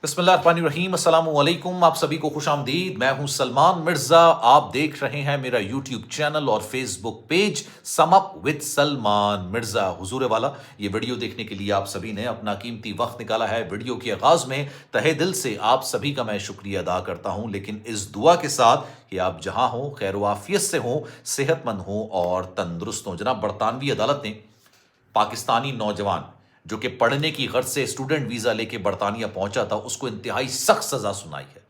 बिस्मिल्लाहिर्रहमानिर्रहीम, अस्सलाम वालेकुम। आप सभी को खुश आमदीद। मैं हूं सलमान मिर्ज़ा। आप देख रहे हैं मेरा यूट्यूब चैनल और Facebook page sum up with Salman Mirza. हुजूर वाला, ये वीडियो देखने के लिए आप सभी ने अपना कीमती वक्त निकाला है। वीडियो के आगाज़ में तहे दिल से आप सभी का मैं शुक्रिया अदा करता हूं, लेकिन इस दुआ के साथ कि आप जहां हों, खैर वाफियत से हों, सेहतमंद हों और तंदुरुस्त हों। जनाब, बरतानवी अदालत ने पाकिस्तानी नौजवान जो कि पढ़ने की गर्ज से स्टूडेंट वीज़ा लेके बरतानिया पहुंचा था, उसको इंतहाई सख्त सज़ा सुनाई है।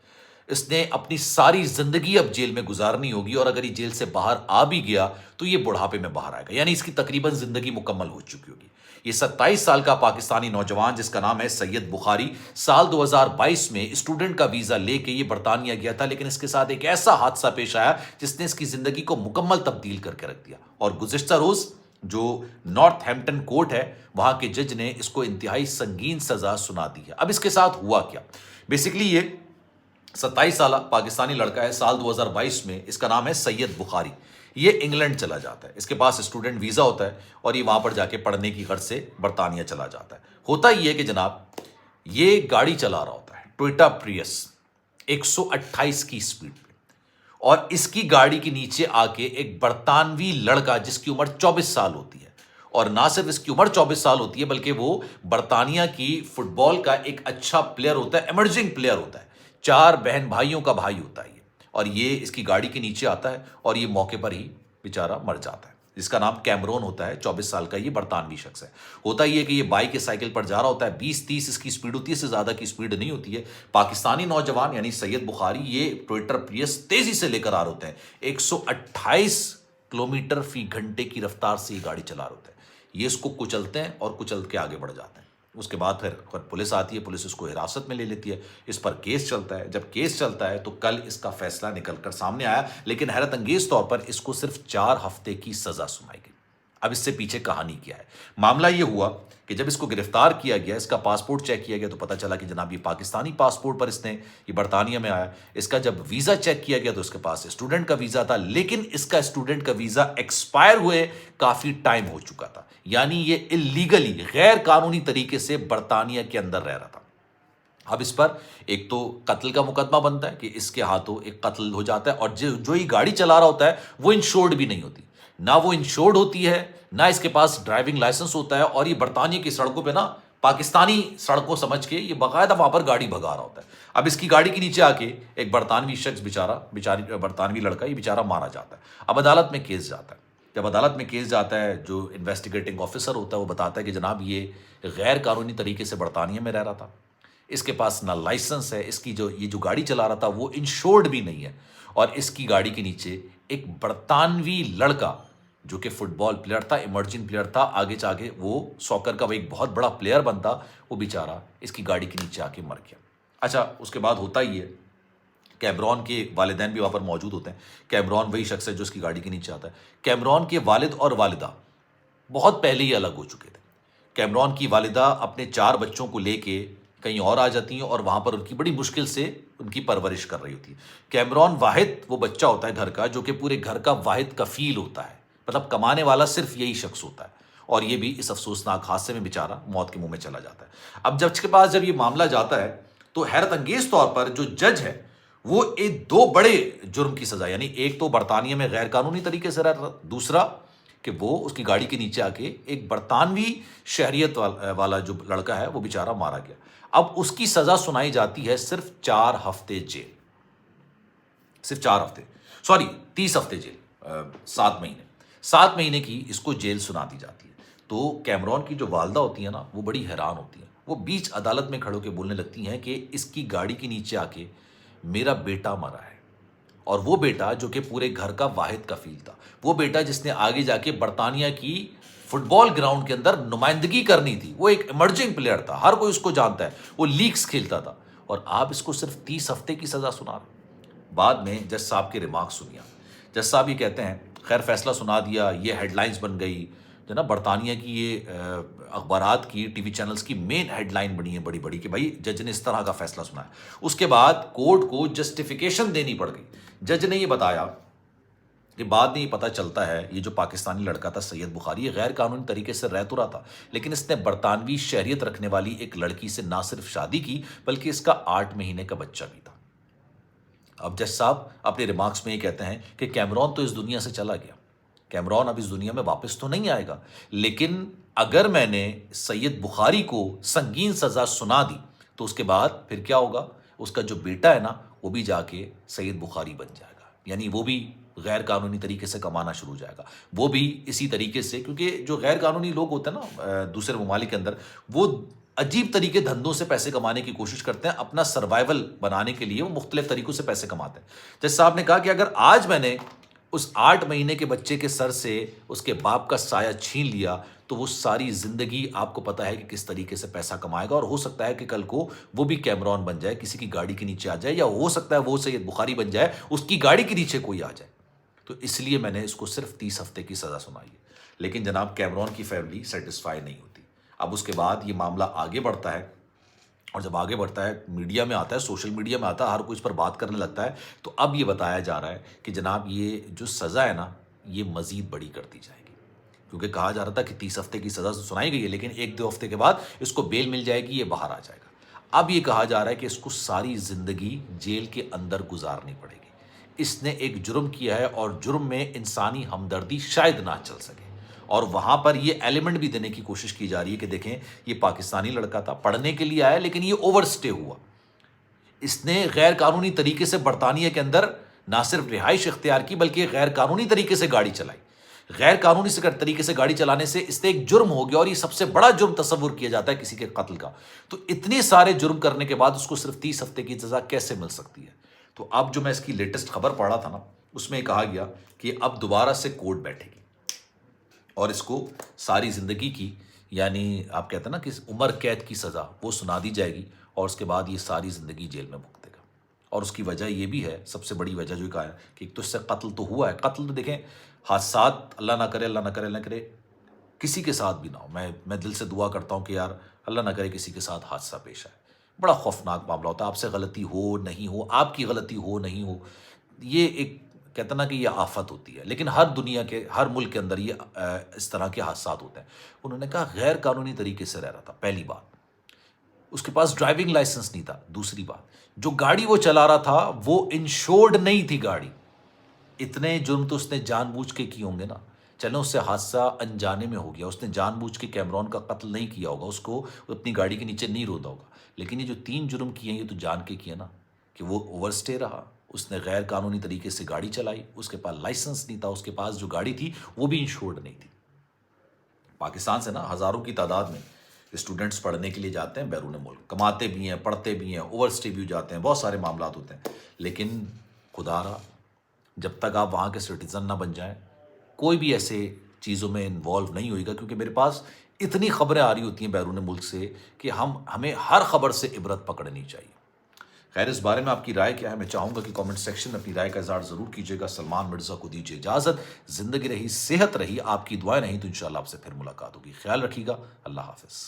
इसने अपनी सारी ज़िंदगी अब जेल में गुजारनी होगी और अगर ये जेल से बाहर आ भी गया तो ये बुढ़ापे में बाहर आएगा, यानी इसकी तकरीबन ज़िंदगी मुकम्मल हो चुकी होगी। ये 27 साल का पाकिस्तानी नौजवान जिसका नाम है सैयद बुखारी, साल 2022 में स्टूडेंट का वीज़ा लेके ये बरतानिया गया था, लेकिन इसके साथ एक ऐसा हादसा पेश आया जिसने इसकी ज़िंदगी को मुकम्मल तब्दील करके रख दिया। और गुज़िश्ता रोज़ जो नॉर्थ हैम्पटन कोर्ट है, वहां के जज ने इसको इंतहाई संगीन सजा सुना दी है। अब इसके साथ हुआ क्या? बेसिकली ये 27 साल पाकिस्तानी लड़का है। साल 2022 में इसका नाम है सैयद बुखारी। ये इंग्लैंड चला जाता है, इसके पास स्टूडेंट वीज़ा होता है और ये वहां पर जाके पढ़ने की गर्ज से बरतानिया चला जाता है। होता ही है कि जनाब, ये गाड़ी चला रहा होता है, टोयोटा प्रियस, 128 की स्पीड पे, और इसकी गाड़ी के नीचे आके एक बरतानवी लड़का जिसकी उम्र 24 साल होती है, और ना सिर्फ इसकी उम्र 24 साल होती है बल्कि वो बरतानिया की फुटबॉल का एक अच्छा प्लेयर होता है, एमर्जिंग प्लेयर होता है, 4 बहन भाइयों का भाई होता है ये। और ये इसकी गाड़ी के नीचे आता है और ये मौके पर ही बेचारा मर जाता है। जिसका नाम कैमरोन होता है, 24 साल का ये बरतानवी शख्स है। होता ही है कि ये बाइक या साइकिल पर जा रहा होता है, 20-30 इसकी स्पीड होती है, इससे ज़्यादा की स्पीड नहीं होती है। पाकिस्तानी नौजवान यानी सैयद बुखारी ये टोयोटा प्रियस तेज़ी से लेकर आ रहे होते हैं, 128 किलोमीटर फी घंटे की रफ्तार से ये गाड़ी चला रहे होते हैं। ये इसको कुचलते हैं और कुचल के आगे बढ़ जाते हैं। उसके बाद फिर पुलिस आती है, पुलिस इसको हिरासत में ले लेती है, इस पर केस चलता है। जब केस चलता है तो कल इसका फैसला निकल कर सामने आया, लेकिन हैरत अंगेज तौर पर इसको सिर्फ 4 हफ्ते की सजा सुनाई गई। अब इससे पीछे कहानी क्या है? मामला यह हुआ कि जब इसको गिरफ्तार किया गया, इसका पासपोर्ट चेक किया गया तो पता चला कि जनाब ये पाकिस्तानी पासपोर्ट पर इसने ये बरतानिया में आया। इसका जब वीज़ा चेक किया गया तो इसके पास स्टूडेंट का वीज़ा था, लेकिन इसका स्टूडेंट का वीज़ा एक्सपायर हुए काफ़ी टाइम हो चुका था, यानी ये इलीगली, गैर कानूनी तरीके से बरतानिया के अंदर रह रहा था। अब इस पर एक तो कत्ल का मुकदमा बनता है कि इसके हाथों एक कत्ल हो जाता है, और जो ये गाड़ी चला रहा होता है वो इंश्योर्ड भी नहीं होती, ना वो इंश्योर्ड होती है, ना इसके पास ड्राइविंग लाइसेंस होता है, और ये बरतानिया की सड़कों पे ना पाकिस्तानी सड़कों समझ के ये बाकायदा वहां पर गाड़ी भगा रहा होता है। अब इसकी गाड़ी के नीचे आके एक बरतानवी शख्स बेचारी बरतानवी लड़का ये बेचारा मारा जाता है। अब अदालत में केस जाता है। जब अदालत में केस जाता है, जो इन्वेस्टिगेटिंग ऑफिसर होता है वो बताता है कि जनाब ये गैर कानूनी तरीके से बरतानिया में रह रहा था, इसके पास ना लाइसेंस है, इसकी ये जो गाड़ी चला रहा था वो इंश्योर्ड भी नहीं है, और इसकी गाड़ी के नीचे एक बरतानवी लड़का जो कि फुटबॉल प्लेयर था, इमर्जिंग प्लेयर था, आगे जाके वो सॉकर का वो एक बहुत बड़ा प्लेयर बनता, वो बेचारा इसकी गाड़ी के नीचे आके मर गया। अच्छा, उसके बाद होता ही है, कैमरॉन के वालिदैन भी वहाँ पर मौजूद होते हैं। कैमरॉन वही शख्स है जो उसकी गाड़ी के नीचे आता है। कैमरॉन के वालिद और वालिदा बहुत पहले ही अलग हो चुके थे। कैमरॉन की वालिदा अपने 4 बच्चों को लेके कहीं और आ जाती हैं और वहाँ पर उनकी बड़ी मुश्किल से उनकी परवरिश कर रही होती है। कैमरॉन वाहिद वो बच्चा होता है घर का, जो कि पूरे घर का वाहिद कफील होता है, मतलब कमाने वाला सिर्फ यही शख्स होता है, और ये भी इस अफसोसनाक हादसे में बेचारा मौत के मुंह में चला जाता है। अब जज के पास जब ये मामला जाता है तो हैरत अंगेज तौर पर जो जज है वो एक 2 बड़े जुर्म की सजा, यानी एक तो बरतानिया में गैर कानूनी तरीके से रह रहा, दूसरा कि वो उसकी गाड़ी के नीचे आके एक बरतानवी शहरियत वाला जो लड़का है वो बेचारा मारा गया। अब उसकी सजा सुनाई जाती है सिर्फ 4 हफ्ते जेल, सिर्फ 4 हफ्ते, सॉरी 30 हफ्ते जेल, 7 महीने की इसको जेल सुना दी जाती है। तो कैमरॉन की जो वालदा होती है ना, वो बड़ी हैरान होती है। वो बीच अदालत में खड़े होकर बोलने लगती हैं कि इसकी गाड़ी के नीचे आके मेरा बेटा मरा है, और वो बेटा जो कि पूरे घर का वाहिद कफील था, वो बेटा जिसने आगे जाके बरतानिया की फुटबॉल ग्राउंड के अंदर नुमाइंदगी करनी थी, वो एक इमर्जिंग प्लेयर था, हर कोई उसको जानता है, वो लीग्स खेलता था, और आप इसको सिर्फ 30 हफ्ते की सजा सुना रहे। बाद में जज साहब के रिमार्क सुनिया। जज साहब ये कहते हैं, खैर फैसला सुना दिया, ये हेडलाइंस बन गई, जो ना बरतानिया की ये अखबारात की, टीवी चैनल्स की मेन हेडलाइन बनी है बड़ी बड़ी कि भाई जज ने इस तरह का फैसला सुनाया। उसके बाद कोर्ट को जस्टिफिकेशन देनी पड़ गई। जज ने ये बताया یہ بعد میں پتہ چلتا ہے یہ جو پاکستانی لڑکا تھا سید بخاری، یہ غیر قانونی طریقے سے رہ تو رہا تھا، لیکن اس نے برطانوی شہریت رکھنے والی ایک لڑکی سے نہ صرف شادی کی بلکہ اس کا 8 مہینے کا بچہ بھی تھا۔ اب جج صاحب اپنے ریمارکس میں یہ کہتے ہیں کہ کیمرون تو اس دنیا سے چلا گیا، کیمرون اب اس دنیا میں واپس تو نہیں آئے گا، لیکن اگر میں نے سید بخاری کو سنگین سزا سنا دی تو اس کے بعد پھر کیا ہوگا، اس کا جو بیٹا ہے نا وہ بھی جا کے سید بخاری بن جائے گا، یعنی وہ بھی غیر قانونی طریقے سے کمانا شروع ہو جائے گا، وہ بھی اسی طریقے سے، کیونکہ جو غیر قانونی لوگ ہوتے ہیں نا دوسرے ممالک کے اندر، وہ عجیب طریقے دھندوں سے پیسے کمانے کی کوشش کرتے ہیں، اپنا سروائیول بنانے کے لیے وہ مختلف طریقوں سے پیسے کماتے ہیں۔ جج صاحب نے کہا کہ اگر آج میں نے اس 8 مہینے کے بچے کے سر سے اس کے باپ کا سایہ چھین لیا تو وہ ساری زندگی آپ کو پتا ہے کہ کس طریقے سے پیسہ کمائے گا، اور ہو سکتا ہے کہ کل کو وہ بھی کیمرون بن جائے، کسی کی گاڑی کے نیچے آ جائے، یا ہو سکتا ہے وہ سید بخاری بن جائے، اس کی گاڑی کے نیچے کوئی آ جائے۔ تو اس لیے میں نے اس کو صرف 30 ہفتے کی سزا سنائی ہے، لیکن جناب کیمرون کی فیملی سیٹسفائی نہیں ہوتی۔ اب اس کے بعد یہ معاملہ آگے بڑھتا ہے، اور جب آگے بڑھتا ہے میڈیا میں آتا ہے، سوشل میڈیا میں آتا ہے، ہر کوئی اس پر بات کرنے لگتا ہے، تو اب یہ بتایا جا رہا ہے کہ جناب یہ جو سزا ہے نا یہ مزید بڑی کر دی جائے گی، کیونکہ کہا جا رہا تھا کہ 30 ہفتے کی سزا سنائی گئی ہے، لیکن 1-2 ہفتے کے بعد اس کو بیل مل جائے گی، یہ باہر آ جائے گا۔ اب یہ کہا جا رہا ہے کہ اس کو ساری زندگی جیل کے اندر گزارنی پڑے گی۔ اس نے ایک جرم کیا ہے، اور جرم میں انسانی ہمدردی شاید نہ چل سکے، اور وہاں پر یہ ایلیمنٹ بھی دینے کی کوشش کی جا رہی ہے کہ دیکھیں یہ پاکستانی لڑکا تھا، پڑھنے کے لیے آیا، لیکن یہ اوور سٹے ہوا، اس نے غیر قانونی طریقے سے برطانیہ کے اندر نہ صرف رہائش اختیار کی بلکہ غیر قانونی طریقے سے گاڑی چلائی۔ غیر قانونی طریقے سے گاڑی چلانے سے اس نے ایک جرم ہو گیا، اور یہ سب سے بڑا جرم تصور کیا جاتا ہے کسی کے قتل کا۔ تو اتنے سارے جرم کرنے کے بعد اس کو صرف 30 ہفتے کی سزا کیسے مل سکتی ہے؟ تو اب جو میں اس کی لیٹسٹ خبر پڑھ رہا تھا نا، اس میں کہا گیا کہ اب دوبارہ سے کورٹ بیٹھے گی اور اس کو ساری زندگی کی، یعنی آپ کہتے ہیں نا کہ عمر قید کی سزا وہ سنا دی جائے گی، اور اس کے بعد یہ ساری زندگی جیل میں بھگتے گا۔ اور اس کی وجہ یہ بھی ہے، سب سے بڑی وجہ جو کہا ہے کہ ایک تو اس سے قتل تو ہوا ہے، قتل تو دیکھیں حادثات اللہ نہ کرے، اللہ نہ کرے، اللہ نہ کرے کسی کے ساتھ بھی نہ ہو، میں دل سے دعا کرتا ہوں کہ یار اللہ نہ کرے کسی کے ساتھ حادثہ پیش آئے، بڑا خوفناک معاملہ ہوتا ہے، آپ سے غلطی ہو نہیں ہو، آپ کی غلطی ہو نہیں ہو، یہ ایک کہتے نا کہ یہ آفت ہوتی ہے، لیکن ہر دنیا کے ہر ملک کے اندر یہ اس طرح کے حادثات ہوتے ہیں۔ انہوں نے کہا غیر قانونی طریقے سے رہ رہا تھا، پہلی بات، اس کے پاس ڈرائیونگ لائسنس نہیں تھا، دوسری بات جو گاڑی وہ چلا رہا تھا وہ انشورڈ نہیں تھی گاڑی۔ اتنے جرم تو اس نے جان بوجھ کے کیے ہوں گے نا، چلو اس سے حادثہ انجانے میں ہو گیا، اس نے جان بوجھ کے کیمرون کا قتل نہیں کیا ہوگا، اس کو اپنی گاڑی کے نیچے نہیں رودا ہوگا، لیکن یہ جو 3 جرم کیے ہیں یہ تو جان کے کیے نا، کہ وہ اوور سٹے رہا، اس نے غیر قانونی طریقے سے گاڑی چلائی، اس کے پاس لائسنس نہیں تھا، اس کے پاس جو گاڑی تھی وہ بھی انشورڈ نہیں تھی۔ پاکستان سے نا ہزاروں کی تعداد میں اسٹوڈنٹس پڑھنے کے لیے جاتے ہیں بیرون ملک، کماتے بھی ہیں، پڑھتے بھی ہیں، اوور سٹے بھی جاتے ہیں، بہت سارے معاملات ہوتے ہیں، لیکن خدا را جب تک آپ وہاں کے سٹیزن نہ بن جائیں کوئی بھی ایسے چیزوں میں انوالو نہیں ہوئے گا، کیونکہ میرے پاس اتنی خبریں آ رہی ہوتی ہیں بیرون ملک سے کہ ہمیں ہر خبر سے عبرت پکڑنی چاہیے۔ خیر اس بارے میں آپ کی رائے کیا ہے؟ میں چاہوں گا کہ کامنٹ سیکشن میں اپنی رائے کا اظہار ضرور کیجیے گا۔ سلمان مرزا کو دیجیے اجازت، زندگی رہی، صحت رہی، آپ کی دعائیں نہیں تو انشاءاللہ آپ سے پھر ملاقات ہوگی۔ خیال رکھیے گا، اللہ حافظ۔